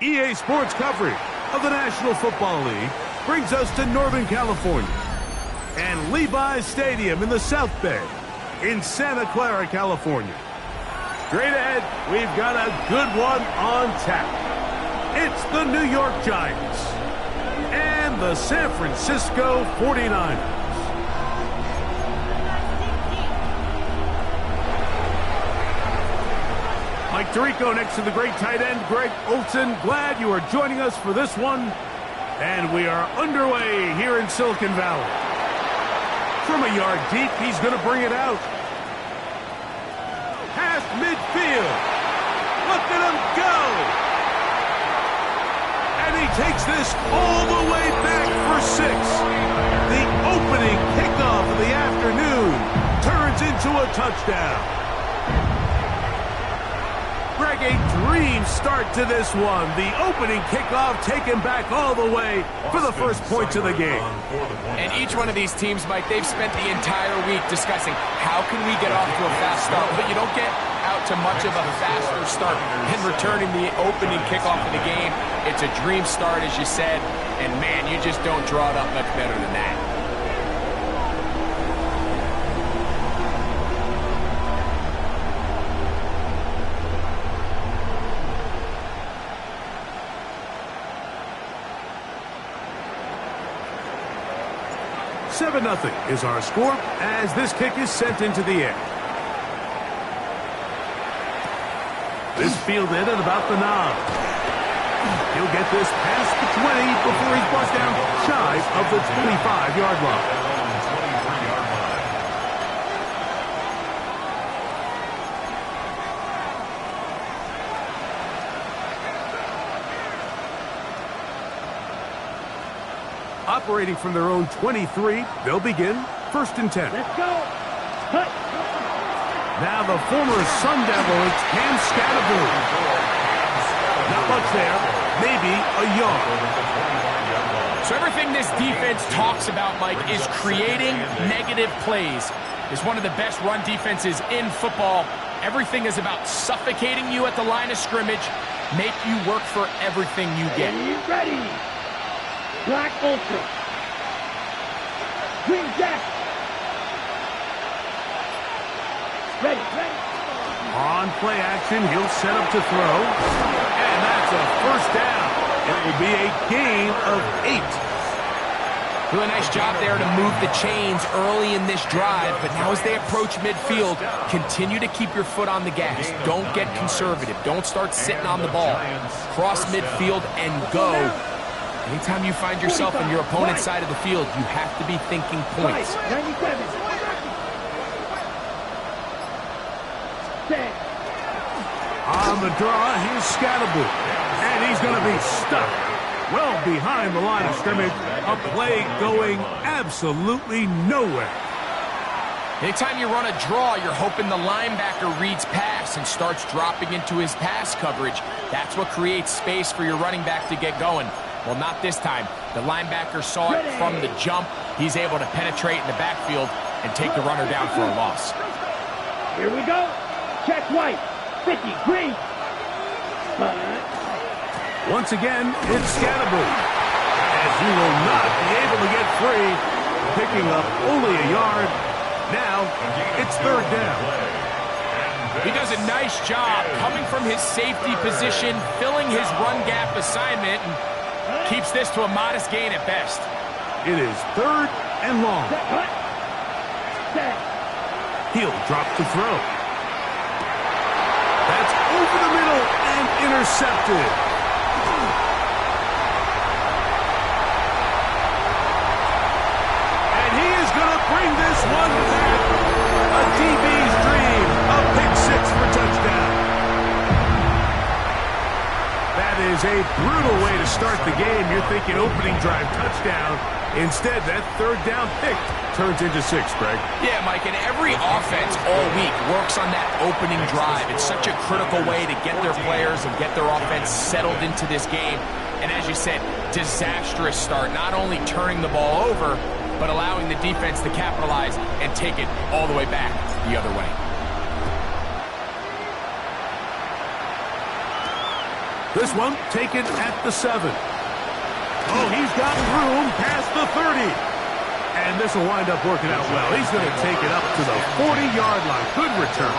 EA Sports coverage of the National Football League brings us to Northern California and Levi's Stadium in the South Bay in Santa Clara, California. Straight ahead, we've got a good one on tap. It's the New York Giants and the San Francisco 49ers. Mike Tirico next to the great tight end, Greg Olsen. Glad you are joining us for this one. And we are underway here in Silicon Valley. From a yard deep, he's going to bring it out. Past midfield. Look at him go. And he takes this all the way back for 6. The opening kickoff of the afternoon turns into a touchdown. Greg, a dream start to this one. The opening kickoff taken back all the way for the first points of the game. And each one of these teams, Mike, they've spent the entire week discussing how can we get off to a fast start, but you don't get out to much of a faster start than returning the opening kickoff of the game. It's a dream start, as you said, and man, you just don't draw it up much better than that. Seven 0 is our score as this kick is sent into the air. This fielded at about the 9. He'll get this past the 20 before he's brought down shy of the 25-yard line. Operating from their own 23, they'll begin 1st and 10. Let's go. Cut. Now the former Sun Devil, it's Cam Scatterblue. Not much there, maybe a yard. So everything this defense talks about, Mike, is creating negative plays. It's one of the best run defenses in football. Everything is about suffocating you at the line of scrimmage, make you work for everything you get. Ready. Black Ultra. Green Jack. Ready. On play action, he'll set up to throw. And that's a first down. It will be a gain of 8. Really nice job there to move the chains early in this drive, but now as they approach midfield, continue to keep your foot on the gas. Don't get conservative. Don't start sitting on the ball. Cross midfield and go. Anytime you find yourself on your opponent's side of the field, you have to be thinking points. 97. On the draw, here's Scatterblue. And he's going to be stuck well behind the line of scrimmage. A play going absolutely nowhere. Anytime you run a draw, you're hoping the linebacker reads pass and starts dropping into his pass coverage. That's what creates space for your running back to get going. Well, not this time. The linebacker saw it from the jump. He's able to penetrate in the backfield and take the runner down for a loss. Here we go. Check white. 50, green. Once again, it's Scatterboot. As he will not be able to get free, picking up only a yard. Now, it's third down. He does a nice job coming from his safety position, filling his run gap assignment, and keeps this to a modest gain at best. It is third and long. He'll drop to throw. That's over the middle and intercepted. And he is going to bring this one back. A DB's dream. A pick six for touchdown. That is a brutal way to start the game. You're thinking opening drive touchdown. Instead, that third down pick turns into six, Greg. Yeah, Mike, and every offense all week works on that opening drive. It's such a critical way to get their players and get their offense settled into this game. And as you said, disastrous start, not only turning the ball over, but allowing the defense to capitalize and take it all the way back the other way. This one taken at the 7. Oh, he's got room past the 30. And this will wind up working out well. He's going to take it up to the 40-yard line. Good return.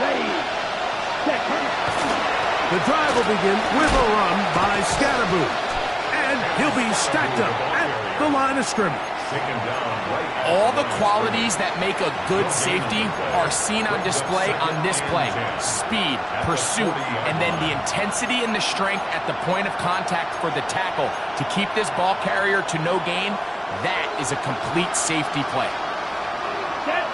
Ready. Set. The drive will begin with a run by Scatterboot. And he'll be stacked up at the line of scrimmage. All the qualities that make a good safety are seen on display on this play. Speed, pursuit, and then the intensity and the strength at the point of contact for the tackle to keep this ball carrier to no gain. That is a complete safety play. Set.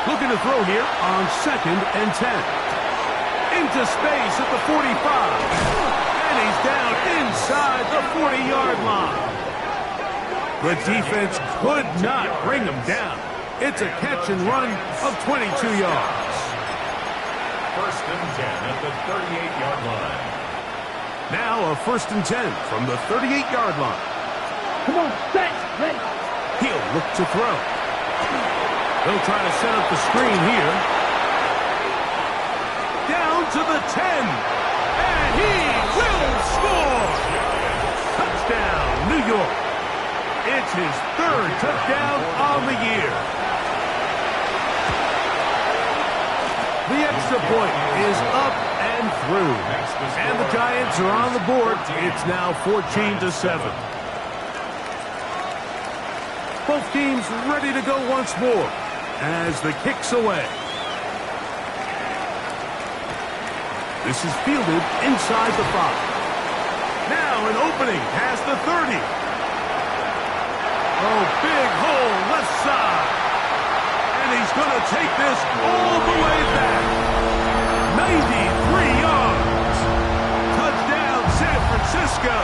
Looking to throw here on 2nd and 10. Into space at the 45. And he's down inside the 40-yard line. The defense could not bring him down. It's a catch and run of 22 yards. 1st and 10 at the 38-yard line. Now a 1st and 10 from the 38-yard line. Come on, set. Ready. He'll look to throw. They'll try to set up the screen here. Down to the 10. And he will score. Touchdown, New York. It's his 3rd touchdown on the year. The extra point is up and through. And the Giants are on the board. It's now 14-7. Both teams ready to go once more as the kick's away. This is fielded inside the 5. Now an opening past the 30. Oh, big hole left side. And he's going to take this all the way back. 93 yards. Touchdown, San Francisco.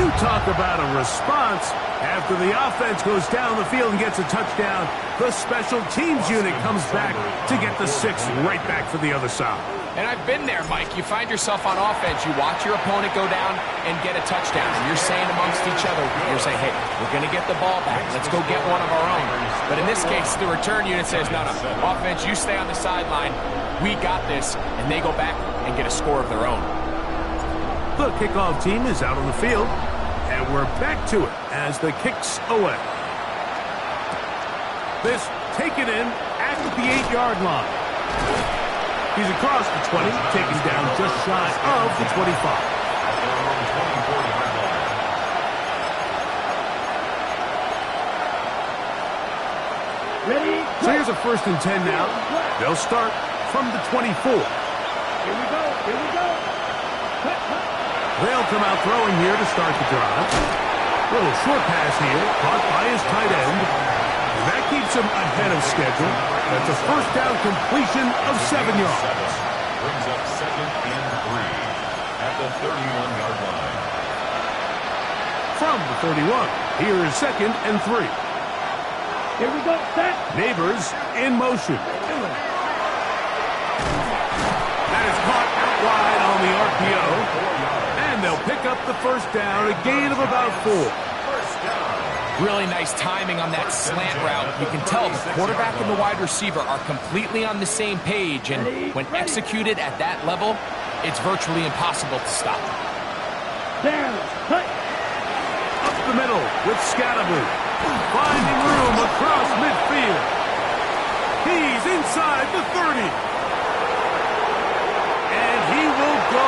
You talk about a response. After the offense goes down the field and gets a touchdown, the special teams unit comes back to get the 6 right back for the other side. And I've been there, Mike. You find yourself on offense, you watch your opponent go down and get a touchdown. And you're saying amongst each other, you're saying, hey, we're going to get the ball back. Let's go get one of our own. But in this case, the return unit says, no, offense, you stay on the sideline. We got this. And they go back and get a score of their own. The kickoff team is out on the field. And we're back to it as the kick's away. This taken in at the 8-yard line. He's across the 20, taken down just shy of the 25. Ready. So here's a 1st and 10 now. They'll start from the 24. Here we go. Here we go. They'll come out throwing here to start the drive. Little short pass here, caught by his tight end. That keeps him ahead of schedule. That's a 1st down completion of 7 yards. brings up 2nd and 3 at the 31-yard line. From the 31, here is 2nd and 3. Here we go, set. Neighbors in motion. That is caught out wide on the RPO. And they'll pick up the first down, a gain of about 4. Really nice timing on that slant route. You can tell the quarterback and the wide receiver are completely on the same page, and when executed at that level, it's virtually impossible to stop. Down, cut. Up the middle with Scatterby. Finding room across midfield. He's inside the 30. And he will go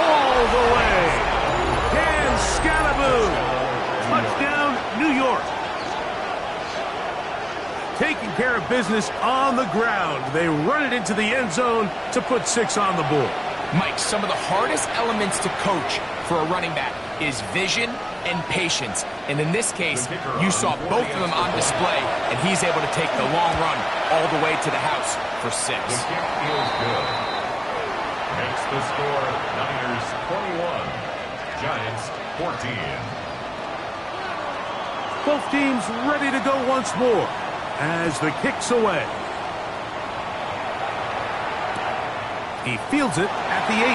all the way. Can Scatterby. Touchdown, New York. Taking care of business on the ground. They run it into the end zone to put 6 on the board. Mike, some of the hardest elements to coach for a running back is vision and patience. And in this case, you saw both of them on display, and he's able to take the long run all the way to the house for 6. The kick feels good. Makes the score Niners 21, Giants 14. Both teams ready to go once more as the kick's away. He fields it at the 8.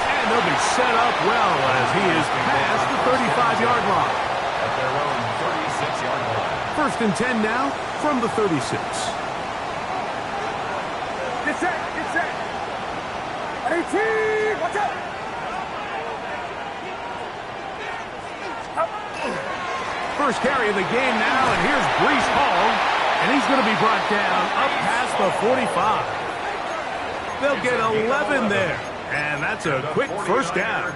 And they'll be set up well as he is past the 35-yard line. At their own 36-yard line. 1st and 10 now from the 36. Get set, get set. 18, watch out. First carry of the game now, and here's Breece Hall, and he's going to be brought down up past the 45. They'll get 11 there, and that's a quick first down.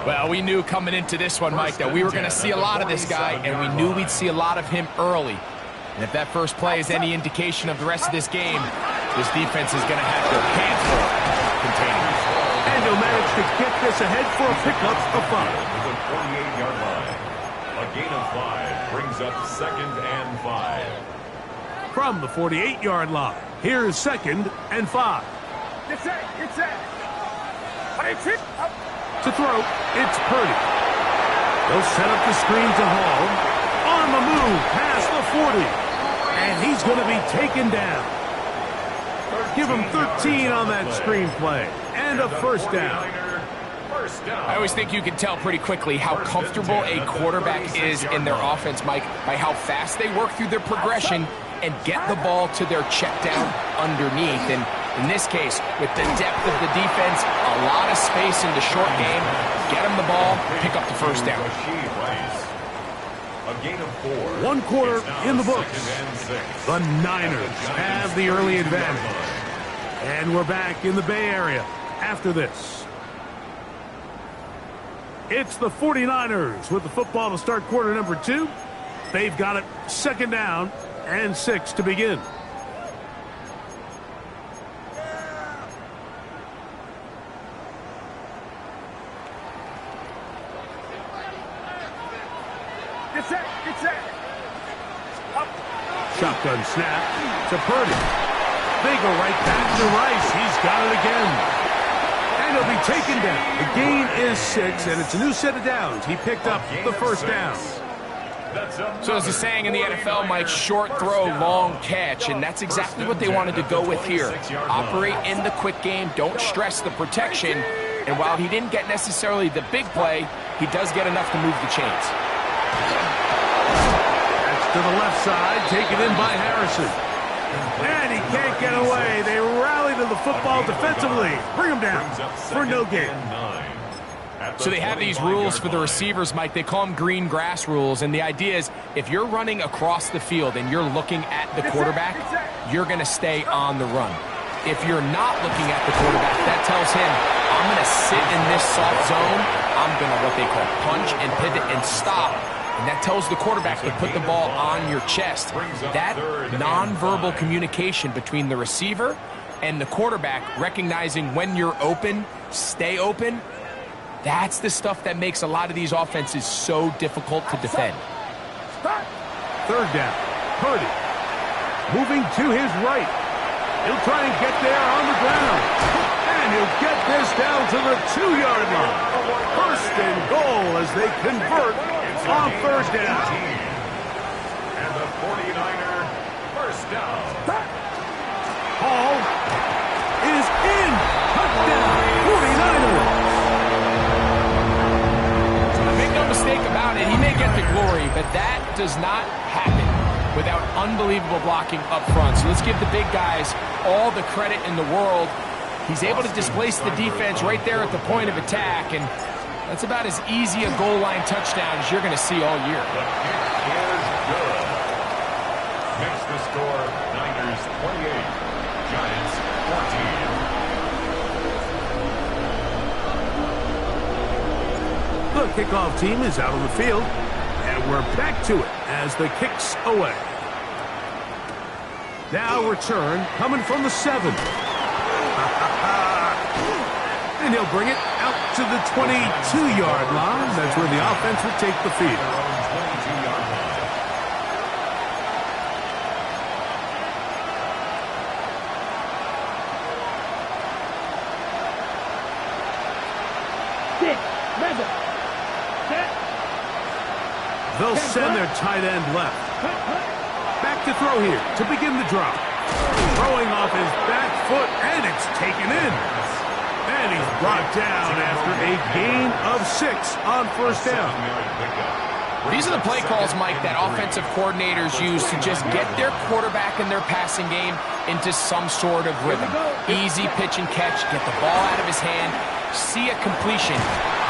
Well, we knew coming into this one, Mike, that we were going to see a lot of this guy, and we knew we'd see a lot of him early. And if that first play is any indication of the rest of this game, this defense is going to have their hands full containing. And he'll manage to get this ahead for a pickup of 5. The 48-yard line. A gain of 5 brings up 2nd and 5. From the 48-yard line, here's 2nd and 5. Get set, get set. 18, up. To throw, it's Purdy. They'll set up the screen to Hall. On the move, past the 40. And he's going to be taken down. Give him 13 on that screen play. And a first down. I always think you can tell pretty quickly how comfortable a quarterback is in their offense, Mike, by how fast they work through their progression and get the ball to their check down underneath. And in this case, with the depth of the defense, a lot of space in the short game, get them the ball, pick up the first down. A gain of 4. 1 quarter in the books. The Niners have the early advantage. And we're back in the Bay Area after this. It's the 49ers with the football to start quarter number 2. They've got it 2nd down and 6 to begin. Get set, get set. Up. Shotgun snap to Purdy. They go right back to Rice. He's got it again. And he'll be taken down. The gain is 6, and it's a new set of downs. He picked up the first down. So as the saying in the NFL, Mike, short throw, long catch, and that's exactly what they wanted to go with here. Operate in the quick game, don't stress the protection, and while he didn't get necessarily the big play, he does get enough to move the chains. That's to the left side, taken in by Harrison. And he can't get away. They rally to the football defensively. Bring him down for no gain. So they have these rules for the receivers, Mike. They call them green grass rules. And the idea is if you're running across the field and you're looking at the quarterback, you're going to stay on the run. If you're not looking at the quarterback, that tells him, I'm going to sit in this soft zone. I'm going to what they call punch and pivot and stop. And that tells the quarterback to put the ball on your chest. That nonverbal communication between the receiver and the quarterback, recognizing when you're open, stay open, that's the stuff that makes a lot of these offenses so difficult to defend. 3rd down. Purdy moving to his right. He'll try and get there on the ground. And he'll get this down to the 2-yard line. First and goal as they convert on third down. And the 49er first down. Hall is in. Touchdown, 49ers. Make no mistake about it, he may get the glory, but that does not happen without unbelievable blocking up front. So let's give the big guys all the credit in the world. He's able to displace the defense right there at the point of attack, and that's about as easy a goal line touchdown as you're going to see all year. The kick is good. Makes the score Niners 28, Giants 14. The kickoff team is out on the field, and we're back to it as the kick's away. Now return coming from the 7. And he'll bring it out to the 22-yard line. That's where the offense will take the field. 22-yard line. Six, level, set, They'll send their tight end left. Back to throw here to begin the drop. Throwing off his back foot, and it's taken in. And he's brought down after a gain of 6 on first down. These are the play calls, Mike, that offensive coordinators use to just get their quarterback and their passing game into some sort of rhythm. Easy pitch and catch, get the ball out of his hand, see a completion.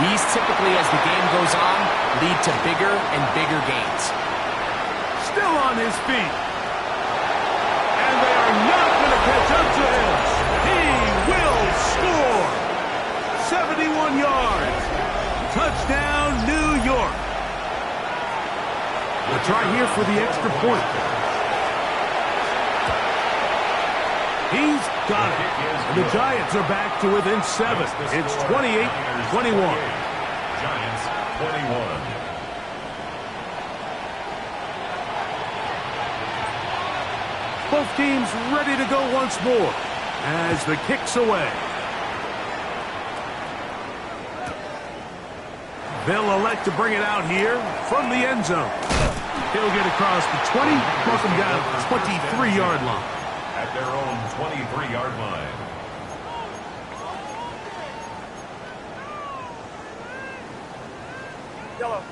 These typically, as the game goes on, lead to bigger and bigger gains. Still on his feet. And they are not going to catch up to him. He will score. 71 yards. Touchdown, New York. A try here for the extra point. He's got it. And the Giants are back to within 7. It's 28-21. Giants 21. Both teams ready to go once more as the kick's away. They'll elect to bring it out here from the end zone. He'll get across the 20, cross him down at the 23-yard line. At their own 23-yard line. yellow.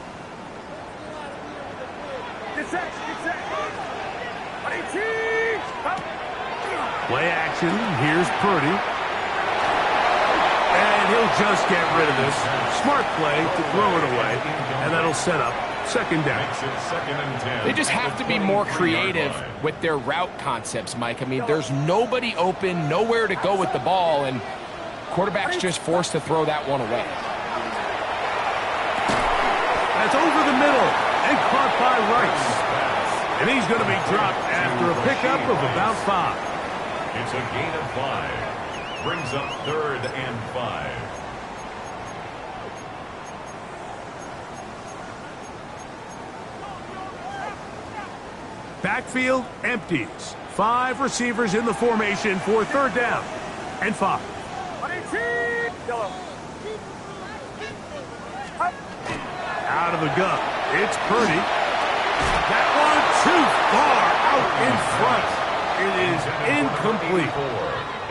Get set, get set. Play action. Here's Purdy. And he'll just get rid of this. Smart play to throw it away. And that'll set up second down. Makes it second and 10. They just have to be more creative with their route concepts, Mike. I mean, there's nobody open, nowhere to go with the ball, and quarterback's just forced to throw that one away. That's over the middle and caught by Rice. And he's going to be dropped after a pickup of about 5. It's a gain of 5. Brings up third and 5. Backfield empties. 5 receivers in the formation for third down and 5. Out of the gun. It's Purdy. That one too far out in front. It is incomplete.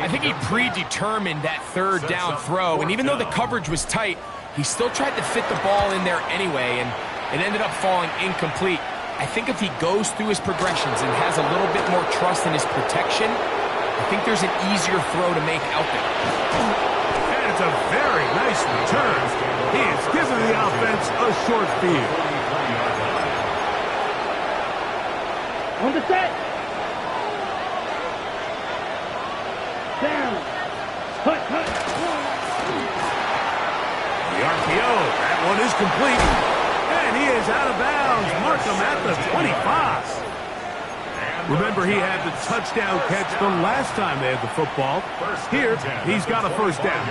I think he predetermined that third down throw, and even though the coverage was tight, he still tried to fit the ball in there anyway, and it ended up falling incomplete. I think if he goes through his progressions and has a little bit more trust in his protection, I think there's an easier throw to make out there. And it's a very nice return. He has given the offense a short field. On the set. Down. Hut, hut. The RPO. That one is complete. And he is out of bounds. Mark him at the 25. Remember, he had the touchdown catch the last time they had the football. Here, he's got a first down.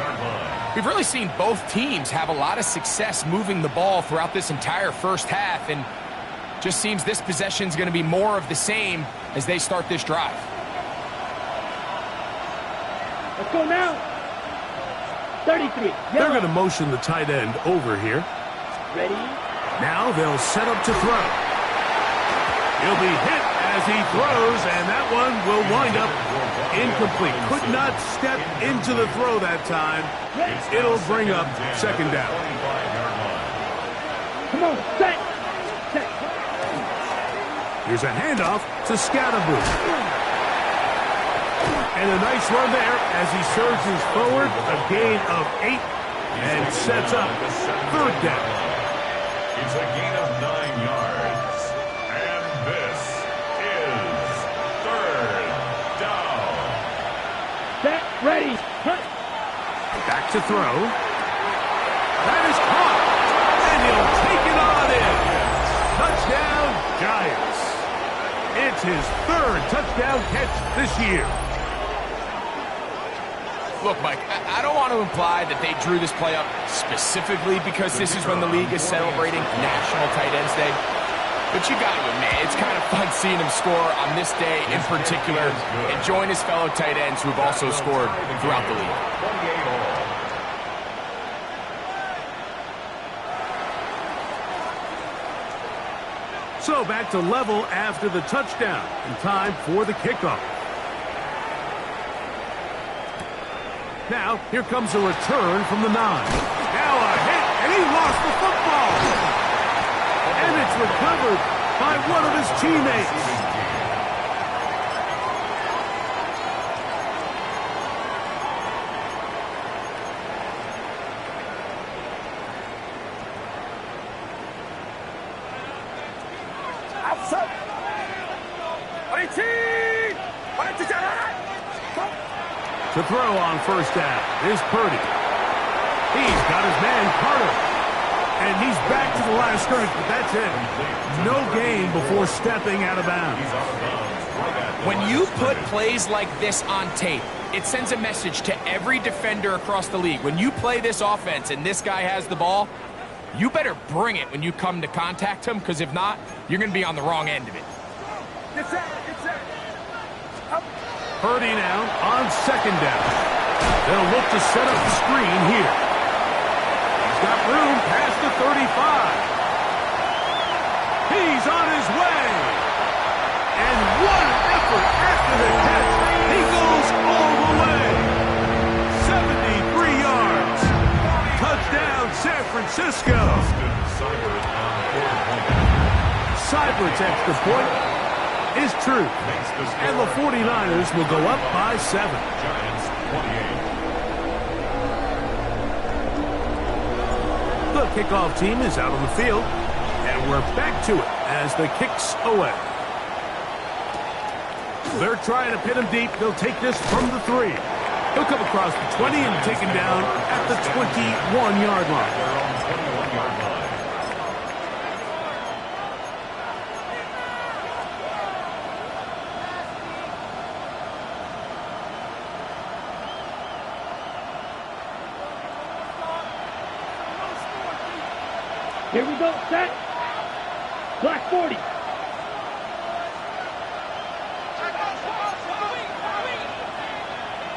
We've really seen both teams have a lot of success moving the ball throughout this entire first half, and just seems this possession is going to be more of the same as they start this drive. Let's go now. 33. They're going to motion the tight end over here. Ready? Now they'll set up to throw. He'll be hit as he throws, and that one will wind up incomplete. Could not step into the throw that time. It'll bring up second down. Come on, set. Set. Here's a handoff to Scatterboo. And a nice run there as he surges forward, a gain of 8, and sets up third down. It's a gain of 9 yards. And this is third down. Set. Ready. Hunt. Back to throw. That is caught. And he'll take it on in. Touchdown, Giants. It's his third touchdown catch this year. Look, Mike, I don't want to imply that they drew this play up specifically because this is when the league is celebrating National Tight Ends Day. But you got to admit, it's kind of fun seeing him score on this day in particular and join his fellow tight ends who have also scored throughout the league. So back to level after the touchdown, and time for the kickoff. Now, here comes a return from the 9. Now a hit, and he lost the football. And it's recovered by one of his teammates. To throw on first down is Purdy. He's got his man Carter. And he's back to the line of scrimmage, but that's it. No gain before stepping out of bounds. When you put plays like this on tape, it sends a message to every defender across the league. When you play this offense and this guy has the ball, you better bring it when you come to contact him, because if not, you're going to be on the wrong end of it. Get set. Get set. Purdy now on second down. They'll look to set up the screen here. He's got room past the 35. He's on his way. And what an effort after the catch. He goes all the way. 73 yards. Touchdown, San Francisco. Seibert's extra point is true. And the 49ers will go up by 7. Giants 28. The kickoff team is out on the field, and we're back to it as the kick's away. They're trying to pin him deep. They'll take this from the 3. He'll come across the 20 and taken down at the 21-yard line. They're on the 21-yard line. Here we go. Set. Black 40.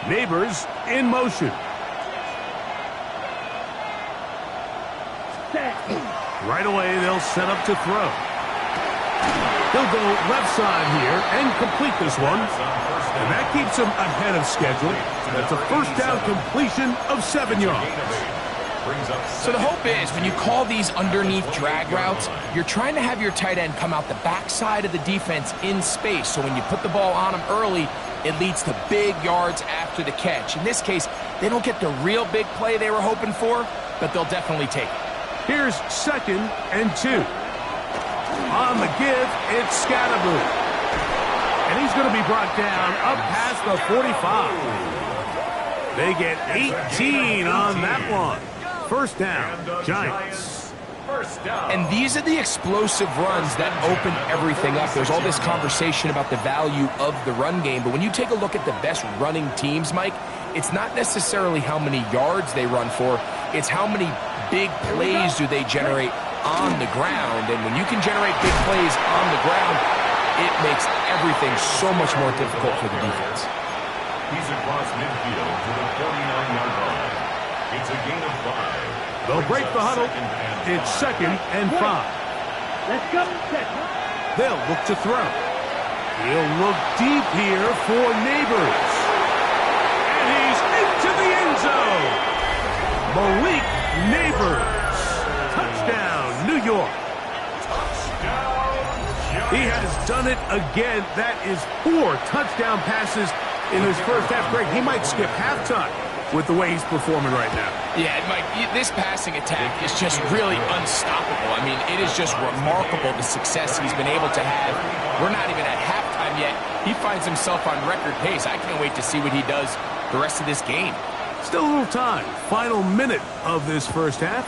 Neighbors in motion. Set. Right away, they'll set up to throw. He'll go left side here and complete this one. And that keeps him ahead of schedule. That's a first down completion of 7 yards. So the hope is when you call these underneath drag routes, you're trying to have your tight end come out the backside of the defense in space. So when you put the ball on him early, it leads to big yards after the catch. In this case, they don't get the real big play they were hoping for, but they'll definitely take it. Here's 2nd and 2. On the give, it's Scatterboo. And he's going to be brought down up past the 45. They get 18 on that one. First down, Giants. First down. And these are the explosive runs that open everything up. There's all this conversation about the value of the run game, but when you take a look at the best running teams, Mike, it's not necessarily how many yards they run for, it's how many big plays do they generate on the ground. And when you can generate big plays on the ground, it makes everything so much more difficult for the defense. He's across midfield to the 49-yard line. It's a gain of 5. They'll break the huddle. It's 2nd and 5. Let's go. They'll look to throw. He'll look deep here for Neighbors. And he's into the end zone. Malik Neighbors. Touchdown, New York. He has done it again. That is 4 touchdown passes in his first half. Greg, he might skip halftime with the way he's performing right now. Yeah, Mike, this passing attack is just really unstoppable. I mean, it is just remarkable the success he's been able to have. We're not even at halftime yet. He finds himself on record pace. I can't wait to see what he does the rest of this game. Still a little time. Final minute of this first half.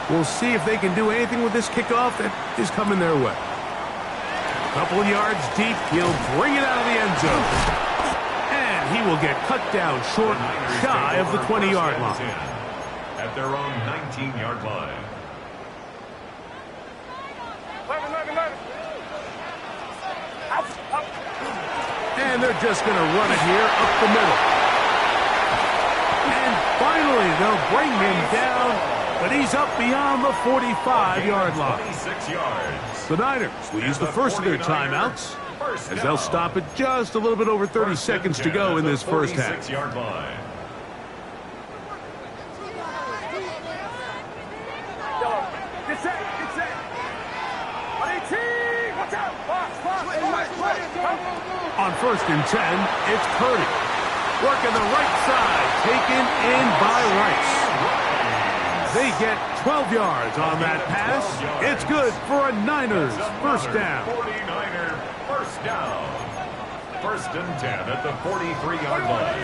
We'll see if they can do anything with this kickoff that is coming their way. A couple of yards deep. He'll bring it out of the end zone. And he will get cut down short, shy of the 20-yard line. At their own 19-yard line. And they're just going to run it here up the middle. And finally, they'll bring him down, but he's up beyond the 45-yard line. 26 yards. The Niners will use the first of their timeouts as they'll stop it just a little bit over 30 seconds to go in this first half. 46-yard line. On 1st and 10, it's Purdy. Working the right side, taken in by Rice. They get 12 yards on that pass. It's good for a Niners first down. 49er first down. 1st and 10 at the 43-yard line.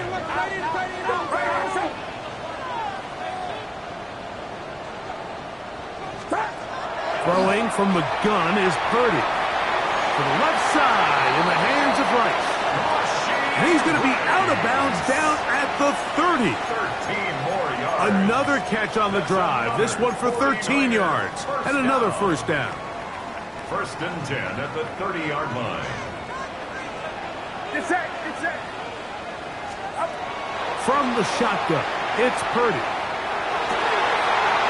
Throwing from the gun is Purdy. To the left side in the hands of Rice. And he's going to be out of bounds down at the 30. 13 more yards. Another catch on the drive. This one for 13 yards. And another first down. 1st and 10 at the 30-yard line. From the shotgun, it's Purdy.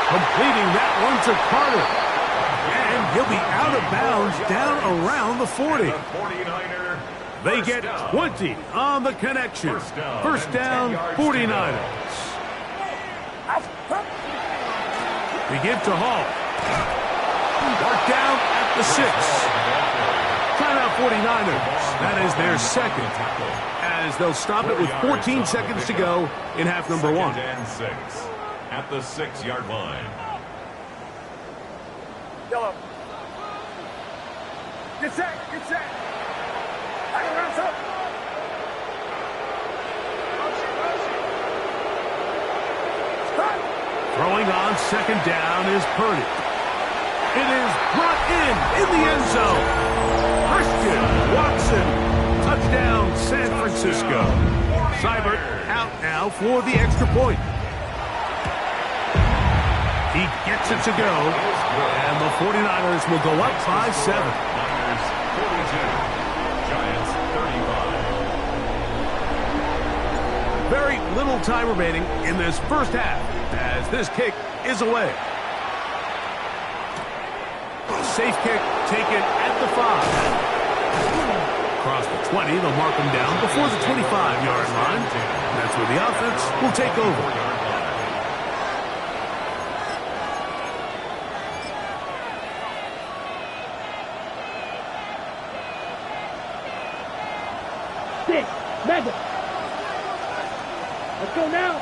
Completing that one to Carter. And he'll be out of bounds down around the 40. The 49er. They get 20 on the connection. First down, 49ers. They give to Hall. Mark down at the 6. Timeout 49ers. That is their second. As they'll stop it with 14 seconds to go in half number 1. 2nd and 6 at the 6-yard line. Get set. Throwing on 2nd down is Purdy. It is brought in the end zone. Christian Watson. Touchdown, San Francisco. Seibert out now for the extra point. He gets it to go. And the 49ers will go up by 7. Niners 42. Giants 35. Very little time remaining in this first half as this kick is away. Safe kick taken at the 5. Across the 20, they'll mark him down before the 25-yard line. That's where the offense will take over. Let's go now.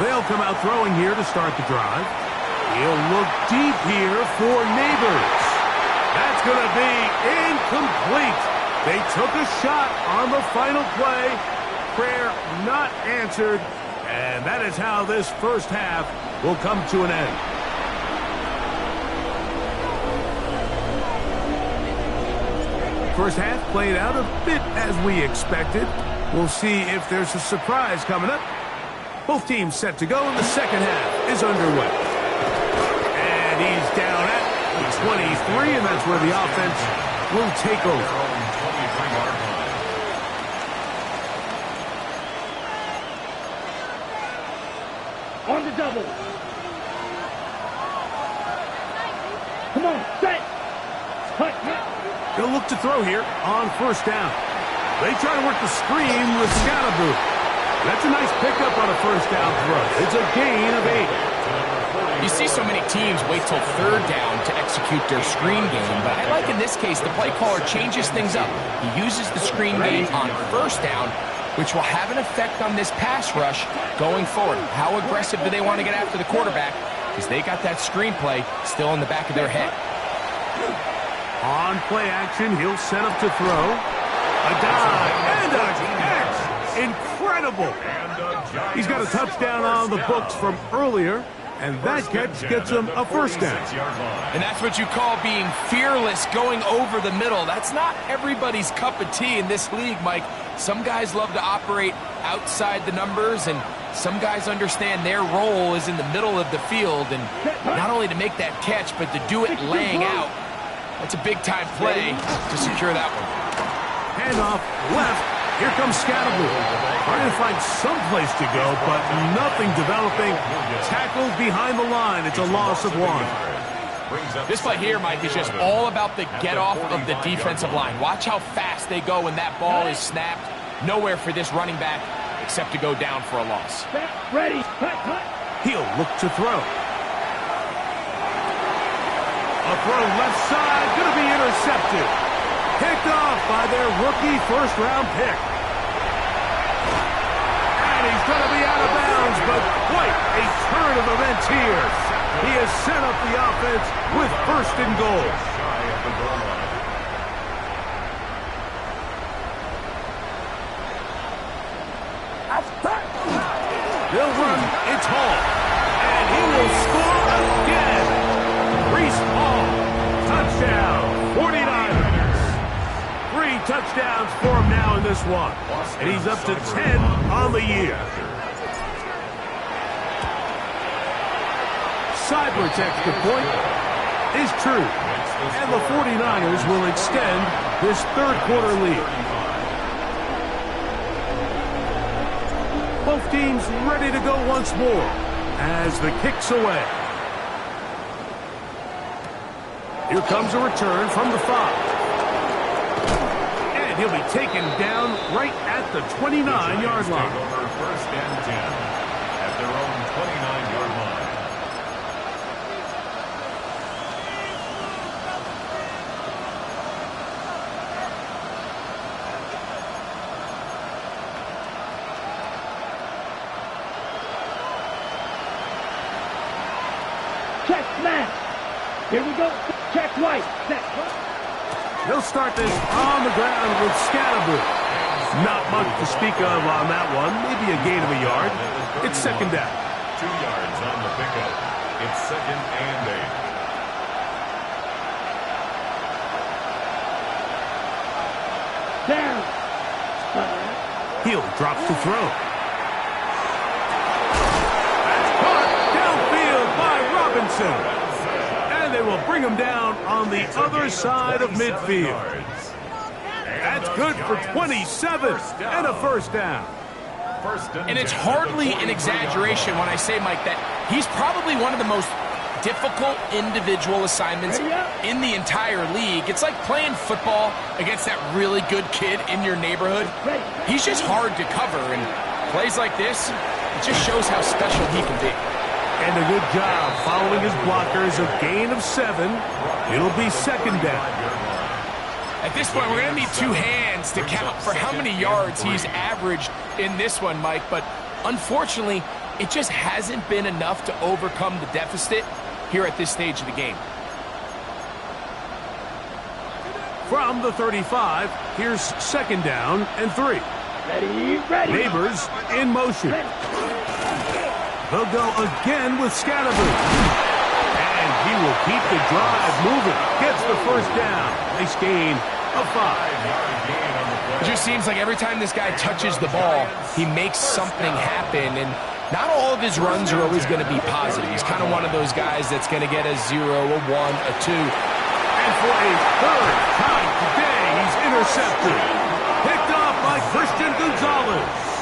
They'll come out throwing here to start the drive. He'll look deep here for Neighbors. That's going to be incomplete. They took a shot on the final play. Prayer not answered. And that is how this first half will come to an end. First half played out a bit as we expected. We'll see if there's a surprise coming up. Both teams set to go, and the second half is underway. And he's down at the 23, and that's where the offense will take over. On the double. Come on, set. Cut. He'll look to throw here on first down. They try to work the screen with Scatterboo. That's a nice pickup on a first down throw. It's a gain of 8. You see so many teams wait till third down to execute their screen game, but I like in this case the play caller changes things up. He uses the screen game on first down, which will have an effect on this pass rush going forward. How aggressive do they want to get after the quarterback? Because they got that screen play still in the back of their head. On play action, he'll set up to throw. A dive and a catch. Incredible. He's got a touchdown on the books from earlier, and that catch gets him a first down. And that's what you call being fearless, going over the middle. That's not everybody's cup of tea in this league, Mike. Some guys love to operate outside the numbers, and some guys understand their role is in the middle of the field, and not only to make that catch, but to do it laying out. That's a big-time play to secure that one. Handoff left. Here comes Scatterboo. Trying to find some place to go, but nothing developing. Tackled behind the line. It's a loss of 1. This play here, Mike, is just all about the get-off of the defensive line. Watch how fast they go when that ball is snapped. Nowhere for this running back except to go down for a loss. Ready. Cut. He'll look to throw. A throw left side, going to be intercepted. Picked off by their rookie first-round pick. And he's going to be out of bounds, but quite a turn of events here. He has set up the offense with first and goal. They'll run. It's Hall. And he will score again. Reese Hall. Touchdown. 49ers. 3 touchdowns for him now in this one. And he's up to 10 on the year. Seibert's extra point is true. And the 49ers will extend this third-quarter lead. Both teams ready to go once more as the kick's away. Here comes a return from the 5. And he'll be taken down right at the 29-yard line. First and 10 at their own 29-yard line. Check smash. Here we go. Check white. Set. They'll start this on the ground with Scatterboo. Not much to speak of on that one. Maybe a gain of a yard. It's second down. 2 yards on the pickup. It's second and 8. Down. Heel drops to throw. That's caught downfield by Robinson. And they will bring him down on the other side of midfield. That's good for 27 and a first down. And it's hardly an exaggeration when I say, Mike, that he's probably one of the most difficult individual assignments in the entire league. It's like playing football against that really good kid in your neighborhood. He's just hard to cover, and plays like this, it just shows how special he can be. And a good job following his blockers, a gain of 7. It'll be second down. At this point, we're going to need 2 hands to count for how many yards he's averaged in this one, Mike. But unfortunately, it just hasn't been enough to overcome the deficit here at this stage of the game. From the 35, here's second down and 3. Ready. Neighbors in motion. They'll go again with Scatterboo. And he will keep the drive moving. Gets the first down. Nice gain of 5. It just seems like every time this guy touches the ball, he makes something happen. And not all of his runs are always going to be positive. He's kind of one of those guys that's going to get a 0, a 1, a 2. And for a third time today, he's intercepted. Picked off by Christian Gonzalez.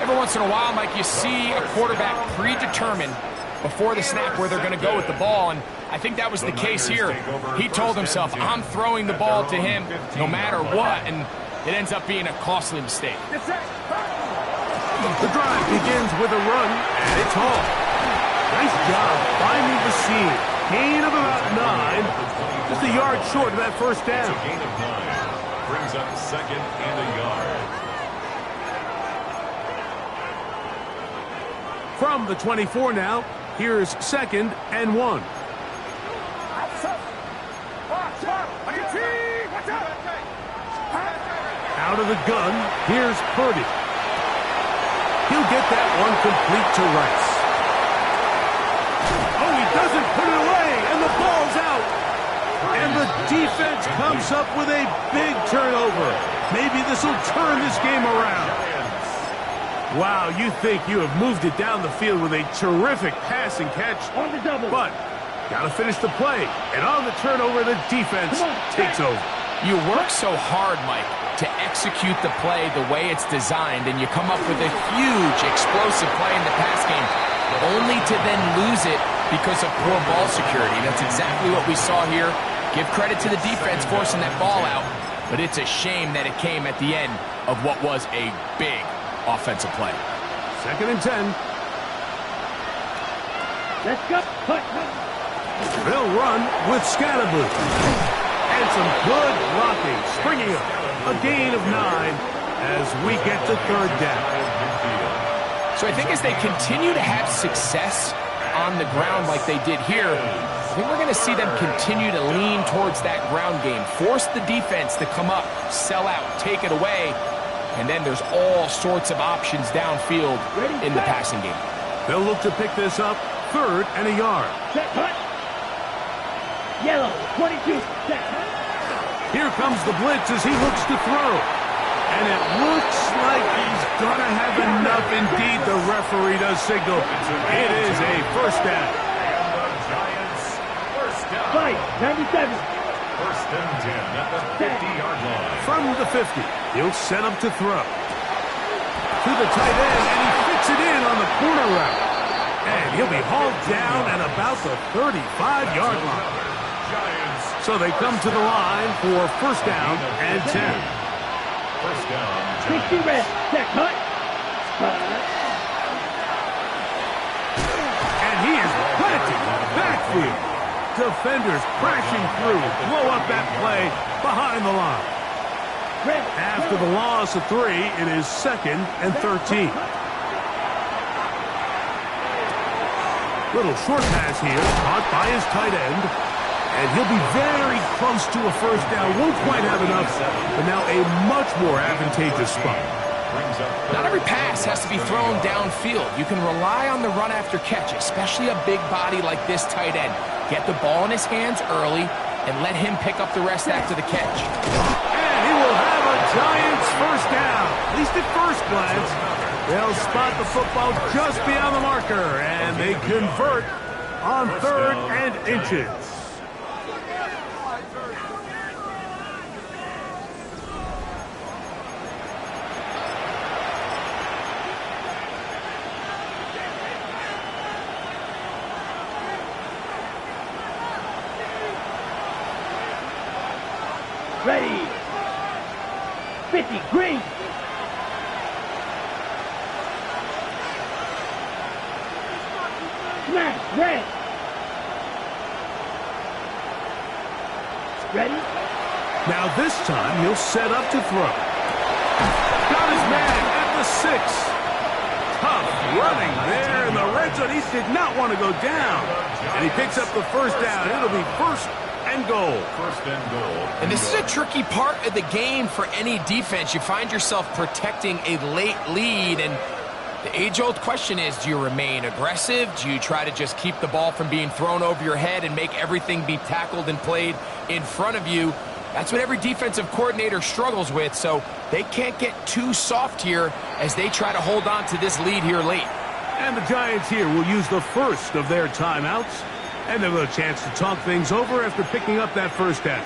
Every once in a while, Mike, you see a quarterback predetermined before the snap where they're going to go with the ball, and I think that was the case here. He told himself, I'm throwing the ball to him no matter what, and it ends up being a costly mistake. The drive begins with a run, and it's off. Nice job finding the seam. Gain of about 9. Just a yard short of that first down. It's a gain of 9. Brings up second and a yard. From the 24 now, here's second and 1. Out of the gun, here's Purdy. He'll get that one complete to Rice. Oh, he doesn't put it away, and the ball's out. And the defense comes up with a big turnover. Maybe this will turn this game around. Wow, you think you have moved it down the field with a terrific pass and catch. On the double. But got to finish the play. And on the turnover, the defense takes over. You work so hard, Mike, to execute the play the way it's designed, and you come up with a huge, explosive play in the pass game, only to then lose it because of poor ball security. That's exactly what we saw here. Give credit to the defense forcing that ball out, but it's a shame that it came at the end of what was a big offensive play. Second and 10. Let's go. Cut. They'll run with Scatterboo. And some good blocking, springing up. A gain of 9 as we get to third down. So I think as they continue to have success on the ground like they did here, I think we're going to see them continue to lean towards that ground game. Force the defense to come up, sell out, take it away, and then there's all sorts of options downfield in the passing game. They'll look to pick this up, third and a yard. Set. Cut. Yellow. 22. Set. Here comes the blitz as he looks to throw. And it looks like he's going to have enough. Indeed, the referee does signal. It is a first down. And the Giants, first down. Fight. 97. First and 10 at the 50-yard line. From the 50, he'll set up to throw. To the tight end, and he fits it in on the corner route. And he'll be hauled down at about the 35-yard line. So they come to the line for first down and 10. First down. 60 red. Set. Cut. And he is planted backfield. Defenders crashing through, blow up that play behind the line. After the loss of 3, it is second and 13. Little short pass here, caught by his tight end. And he'll be very close to a first down. Won't quite have enough, but now a much more advantageous spot. Not every pass has to be thrown downfield. You can rely on the run after catch, especially a big body like this tight end. Get the ball in his hands early and let him pick up the rest after the catch. And he will have a Giants first down. At least at first glance. They'll spot the football just beyond the marker, and they convert on third and inches. Ready. 50. Green. Smash. Red. Ready. Now this time he'll set up to throw. Got his man at the 6. Tough running there in the red zone. He did not want to go down. And he picks up the first down. It'll be first and goal. First and goal. And this is a tricky part of the game for any defense. You find yourself protecting a late lead, and the age-old question is, do you remain aggressive? Do you try to just keep the ball from being thrown over your head and make everything be tackled and played in front of you? That's what every defensive coordinator struggles with, so they can't get too soft here as they try to hold on to this lead here late. And the Giants here will use the first of their timeouts. And they'll have a chance to talk things over after picking up that first down.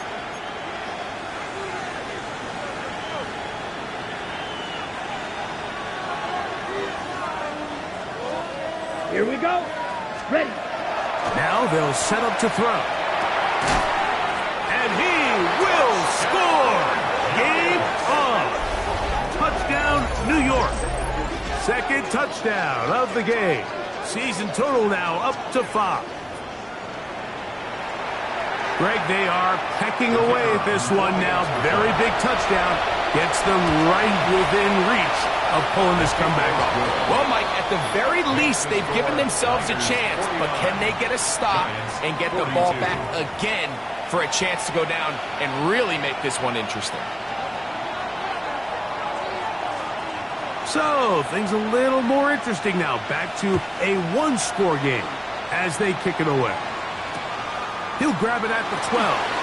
Ready. Now they'll set up to throw. And he will score! Game on! Touchdown, New York. Second touchdown of the game. Season total now up to 5. Greg, they are pecking away at this one now. Very big touchdown. Gets them right within reach of pulling this comeback off. Well, Mike, at the very least, they've given themselves a chance. But can they get a stop and get the ball back again for a chance to go down and really make this one interesting? So, things a little more interesting now. Back to a one-score game as they kick it away. He'll grab it at the 12.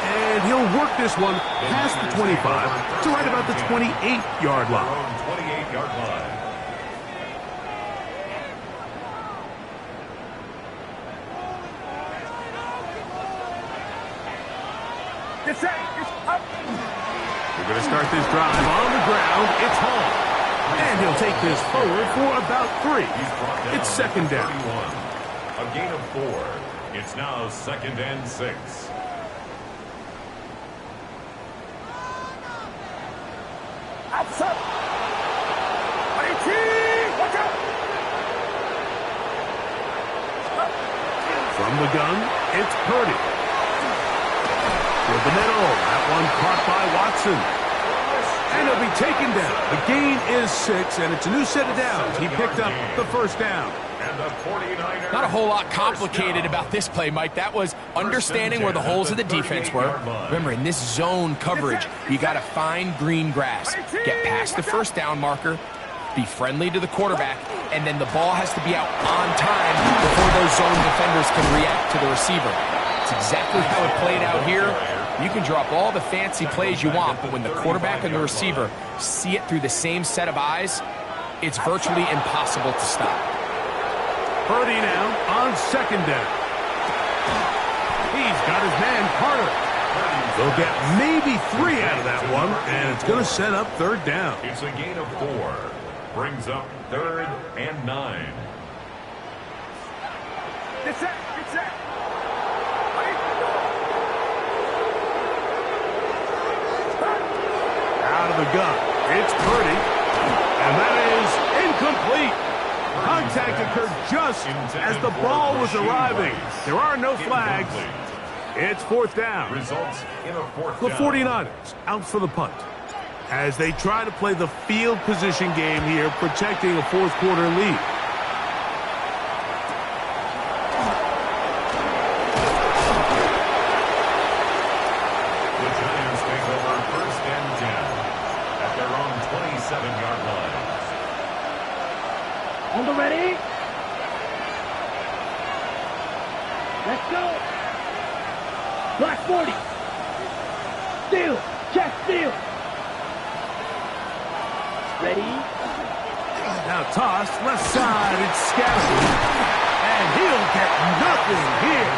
And he'll work this one past the 25 to right about the 28-yard line. 28-yard line. We're going to start this drive on the ground. It's Hall. And he'll take this forward for about 3. It's second down. 31. A gain of 4. It's now 2nd and 6. Outside. Watch out. From the gun, it's Purdy. With the middle, that one caught by Watson. And he'll be taken down. The gain is 6, and it's a new set of downs. He picked up the first down. And the 49ers. Not a whole lot complicated about this play, Mike. That was understanding where the holes of the defense were. Remember, in this zone coverage, you got to find green grass. Get past the first down marker, be friendly to the quarterback, and then the ball has to be out on time before those zone defenders can react to the receiver. It's exactly how it played out here. You can drop all the fancy plays you want, but when the quarterback and the receiver see it through the same set of eyes, it's virtually impossible to stop. Purdy now on second down. He's got his man Carter. They'll get maybe 3 out of that one, and it's going to set up third down. It's a gain of 4. Brings up 3rd and 9. It's it. Out of the gun, it's Purdy. And that is incomplete. Contact occurred just as the ball was arriving. There are no flags. It's 4th down. Results in a 4th The down. 49ers out for the punt as they try to play the field position game here, protecting a fourth-quarter lead. The Giants take over 1st and 10 at their own 27-yard line. On the ready. Let's go. Black 40. Steal. Check steal. Ready. Now tossed, left side, it's scattered. And he'll get nothing here.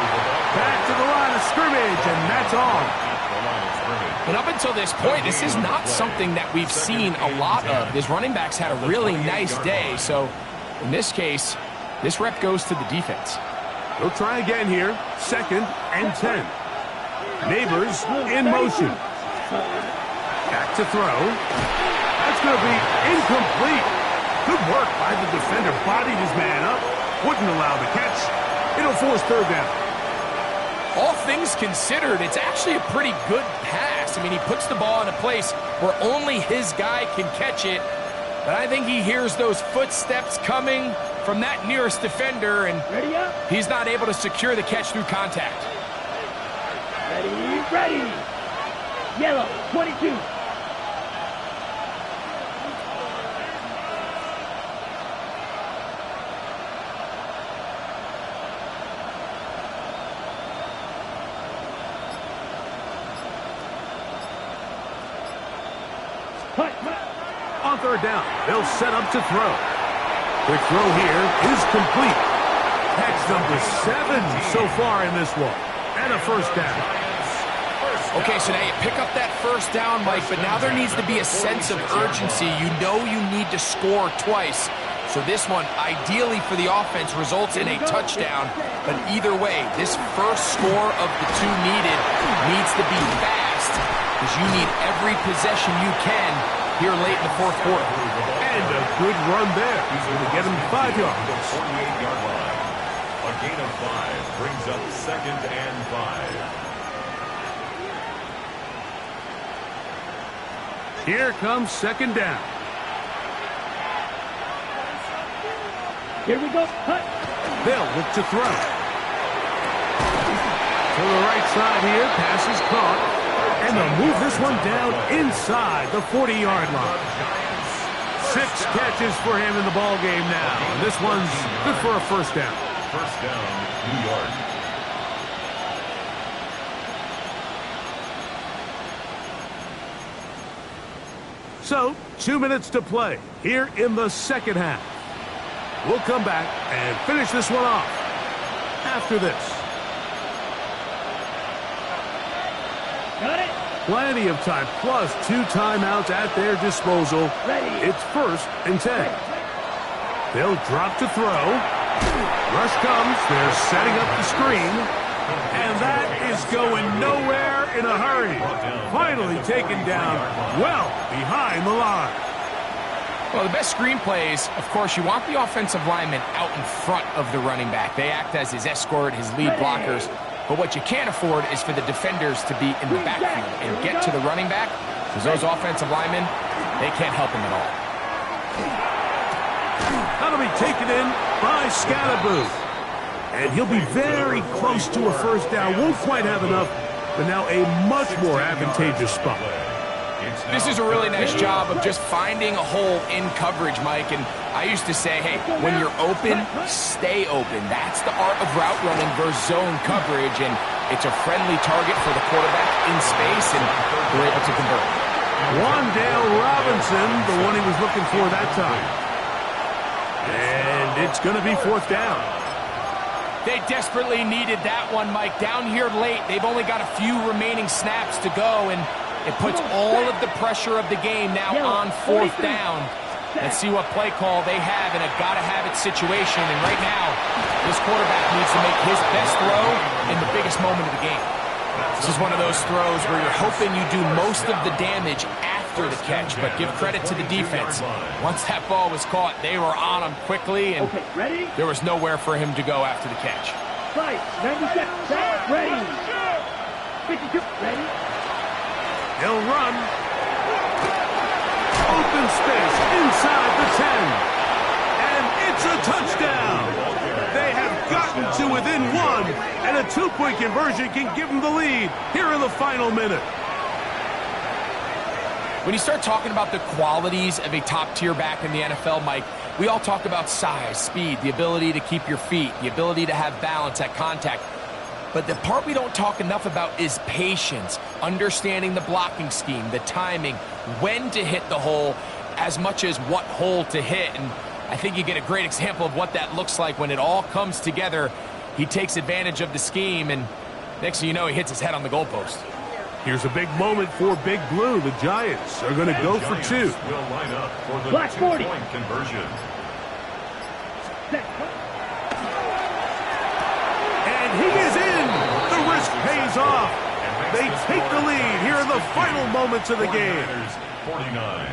Back to the line of scrimmage, and that's all. The line of scrimmage. But up until this point, this is not something that we've seen a lot of. His running backs had a really nice day, so in this case, this rep goes to the defense. They'll try again here. 2nd and 10. Neighbors in motion. Back to throw. That's going to be incomplete. Good work by the defender. Bodied his man up. Wouldn't allow the catch. It'll force third down. All things considered, it's actually a pretty good pass. I mean, he puts the ball in a place where only his guy can catch it. But I think he hears those footsteps coming from that nearest defender, and Ready up. he's not able to secure the catch through contact. Ready. Yellow, 22. On third down, they'll set up to throw. Quick throw here is complete. Catch number 7 so far in this one. And a first down. Okay, so now you pick up that first down, Mike, but now there needs to be a sense of urgency. You know you need to score twice. So this one, ideally for the offense, results in a touchdown. But either way, this first score of the two needs to be fast, because you need every possession you can here late in the fourth quarter. And a good run there. He's going to get him 5 yards. The 48-yard line. A gain of 5 brings up 2nd and 5. Here comes 2nd down. Here we go. Cut. They'll look to throw. To the right side here. Pass is caught. And they'll move this one down inside the 40-yard line. 6 catches for him in the ball game now. And this one's good for a first down. First down, New York. So, 2 minutes to play here in the second half. We'll come back and finish this one off after this. Got it. Plenty of time, plus 2 timeouts at their disposal. Ready. It's 1st and 10. They'll drop to throw. Rush comes. They're setting up the screen. And that is going nowhere in a hurry. Finally taken down well behind the line. Well, the best screen plays, of course, you want the offensive lineman out in front of the running back. They act as his escort, his lead blockers. But what you can't afford is for the defenders to be in the backfield and get to the running back, because those offensive linemen, they can't help him at all. That'll be taken in by Scalaboo. And he'll be very close to a first down. Won't quite have enough, but now a much more advantageous spot. This is a really nice job of just finding a hole in coverage, Mike. And I used to say, hey, when you're open, stay open. That's the art of route running versus zone coverage. And it's a friendly target for the quarterback in space, and they're able to convert. Wandale Robinson, the one he was looking for that time. And it's going to be 4th down. They desperately needed that one, Mike. Down here late, they've only got a few remaining snaps to go, and it puts all of the pressure of the game now on 4th down. Let's see what play call they have in a gotta-have-it situation. And right now, this quarterback needs to make his best throw in the biggest moment of the game. This is one of those throws where you're hoping you do most of the damage after the catch, but give credit to the defense. Once that ball was caught, they were on him quickly, and there was nowhere for him to go after the catch. 90 seconds. Ready. 52. Ready. He'll run. Open space inside the 10. And it's a touchdown. They have gotten to within 1, and a 2-point conversion can give them the lead here in the final minute. When you start talking about the qualities of a top-tier back in the NFL, Mike, we all talk about size, speed, the ability to keep your feet, the ability to have balance at contact. But the part we don't talk enough about is patience, understanding the blocking scheme, the timing, when to hit the hole, as much as what hole to hit. And I think you get a great example of what that looks like when it all comes together. He takes advantage of the scheme, and next thing you know, he hits his head on the goalpost. Here's a big moment for Big Blue. The Giants are going to go for 2. Will line up for the Black 40. 2-point conversion. And he is in. The risk pays off. They take the lead here in the final moments of the game. 49.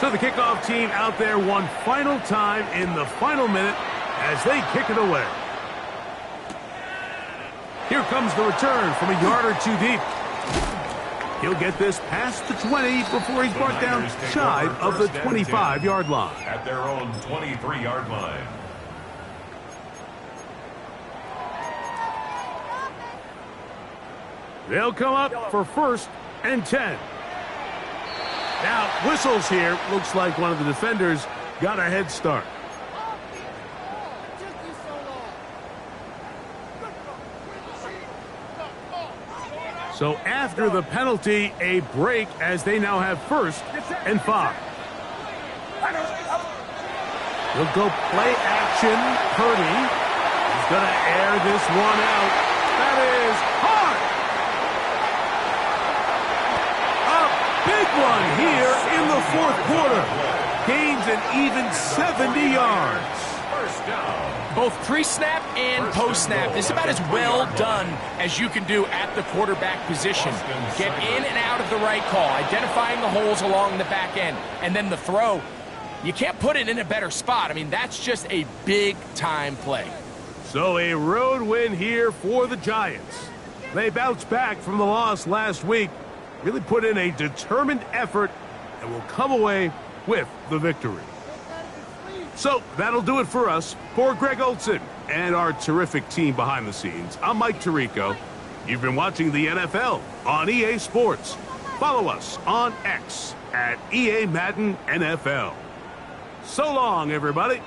So the kickoff team out there one final time in the final minute as they kick it away. Here comes the return from a yard or 2 deep. He'll get this past the 20 before he's brought down shy of the 25-yard line. At their own 23-yard line. They'll come up for 1st and 10. Now, whistles here. Looks like one of the defenders got a head start. So after the penalty, a break as they now have 1st and 5. He'll go play action. Purdy is going to air this one out. That is hard. A big one here in the fourth quarter. Gains an even 70 yards. First down. Both pre-snap and post-snap. This is about as well done as you can do at the quarterback position. Get in and out of the right call, identifying the holes along the back end, and then the throw. You can't put it in a better spot. I mean, that's just a big-time play. So a road win here for the Giants. They bounced back from the loss last week, really put in a determined effort, and will come away with the victory. So that'll do it for us. For Greg Olson and our terrific team behind the scenes, I'm Mike Tirico. You've been watching the NFL on EA Sports. Follow us on X at EA Madden NFL. So long, everybody.